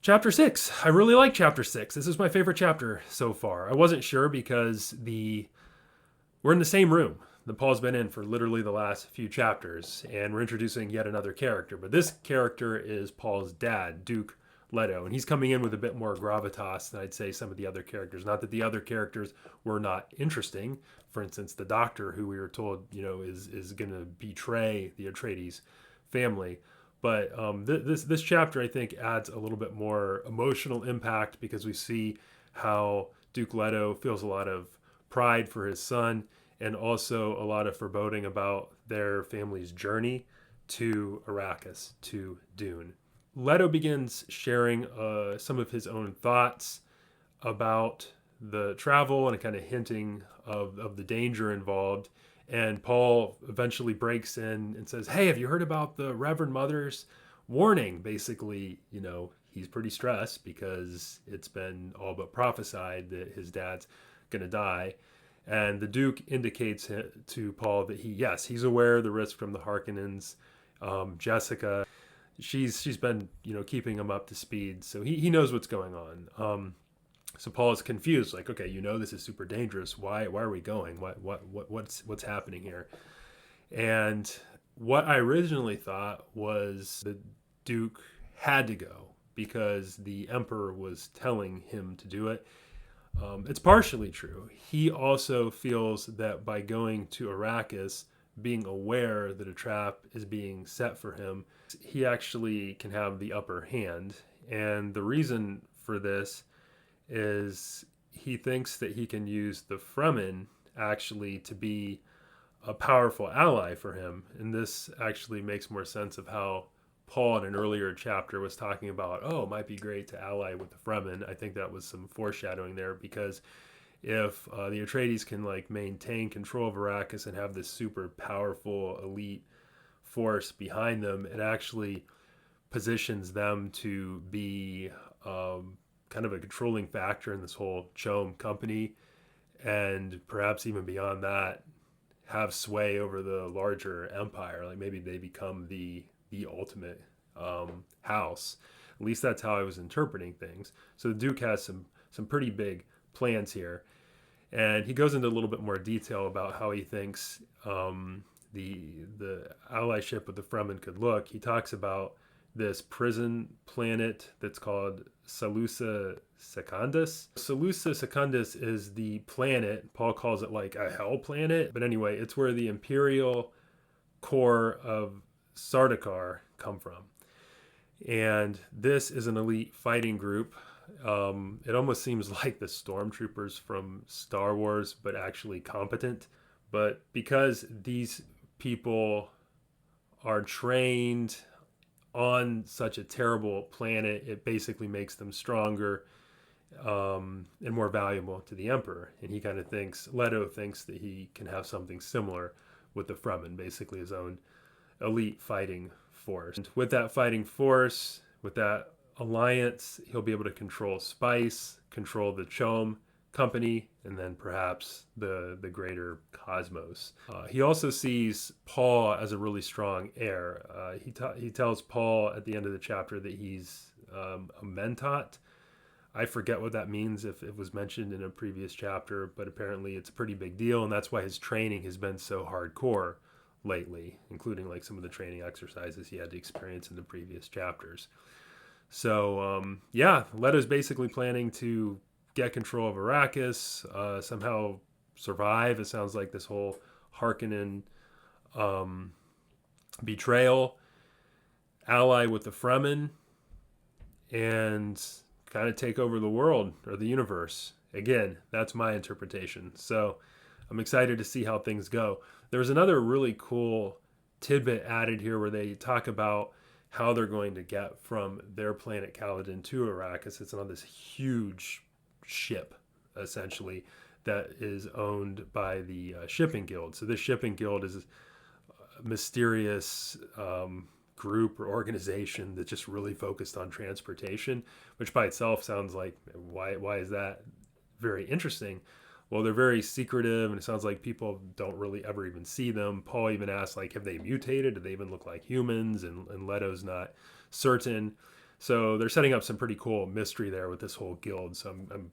Chapter 6. I really like Chapter 6. This is my favorite chapter so far. I wasn't sure because we're in the same room that Paul's been in for literally the last few chapters, and we're introducing yet another character. But this character is Paul's dad, Duke Leto, and he's coming in with a bit more gravitas than I'd say some of the other characters. Not that the other characters were not interesting. For instance, the doctor, who we were told, is going to betray the Atreides family. But this chapter, I think, adds a little bit more emotional impact because we see how Duke Leto feels a lot of pride for his son and also a lot of foreboding about their family's journey to Arrakis, to Dune. Leto begins sharing some of his own thoughts about the travel and kind of hinting of the danger involved. And Paul eventually breaks in and says, "Hey, have you heard about the Reverend Mother's warning?" Basically, he's pretty stressed because it's been all but prophesied that his dad's going to die. And the Duke indicates to Paul that he's aware of the risk from the Harkonnens. Jessica, she's been keeping him up to speed, so he knows what's going on. So Paul is confused, like, okay, this is super dangerous. Why are we going? What's happening here? And what I originally thought was the Duke had to go because the Emperor was telling him to do it. It's partially true. He also feels that by going to Arrakis, being aware that a trap is being set for him, he actually can have the upper hand. And the reason for this is he thinks that he can use the Fremen actually to be a powerful ally for him. And this actually makes more sense of how Paul in an earlier chapter was talking about, it might be great to ally with the Fremen. I think that was some foreshadowing there because if the Atreides can maintain control of Arrakis and have this super powerful elite force behind them, it actually positions them to be kind of a controlling factor in this whole CHOAM company, and perhaps even beyond that, have sway over the larger empire. Like maybe they become the ultimate house. At least that's how I was interpreting things. So the Duke has some pretty big plans here, and he goes into a little bit more detail about how he thinks the allyship with the Fremen could look. He talks about this prison planet that's called Salusa Secundus. Salusa Secundus is the planet, Paul calls it like a hell planet, but anyway, it's where the Imperial Corps of Sardaukar come from. And this is an elite fighting group. It almost seems like the stormtroopers from Star Wars, but actually competent. But because these people are trained on such a terrible planet, it basically makes them stronger and more valuable to the Emperor. And he kind of Leto thinks that he can have something similar with the Fremen, basically his own elite fighting force. And with that fighting force, with that alliance, he'll be able to control spice, control the CHOAM company, and then perhaps the greater cosmos. He also sees Paul as a really strong heir. He tells Paul at the end of the chapter that he's a mentat. I forget what that means, if it was mentioned in a previous chapter, but apparently it's a pretty big deal, and that's why his training has been so hardcore lately, including some of the training exercises he had to experience in the previous chapters. So Leto's basically planning to get control of Arrakis, somehow survive. It sounds like this whole Harkonnen betrayal, ally with the Fremen, and kind of take over the world or the universe. Again, that's my interpretation. So I'm excited to see how things go. There's another really cool tidbit added here where they talk about how they're going to get from their planet Caladan to Arrakis. It's on this huge ship, essentially, that is owned by the shipping guild. So this shipping guild is a mysterious group or organization that's just really focused on transportation, which by itself sounds like, why is that very interesting? Well, they're very secretive, and it sounds like people don't really ever even see them. Paul even asks, have they mutated? Do they even look like humans? And Leto's not certain. So they're setting up some pretty cool mystery there with this whole guild. So I'm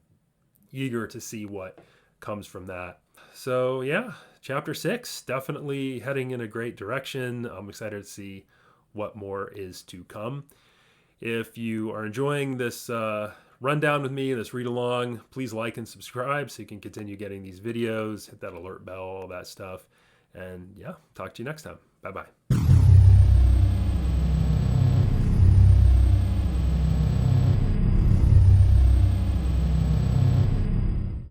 eager to see what comes from that. So yeah, chapter 6 definitely heading in a great direction. I'm excited to see what more is to come. If you are enjoying this rundown with me, this read along, please like and subscribe so you can continue getting these videos, hit that alert bell, all that stuff. And yeah, talk to you next time. Bye bye.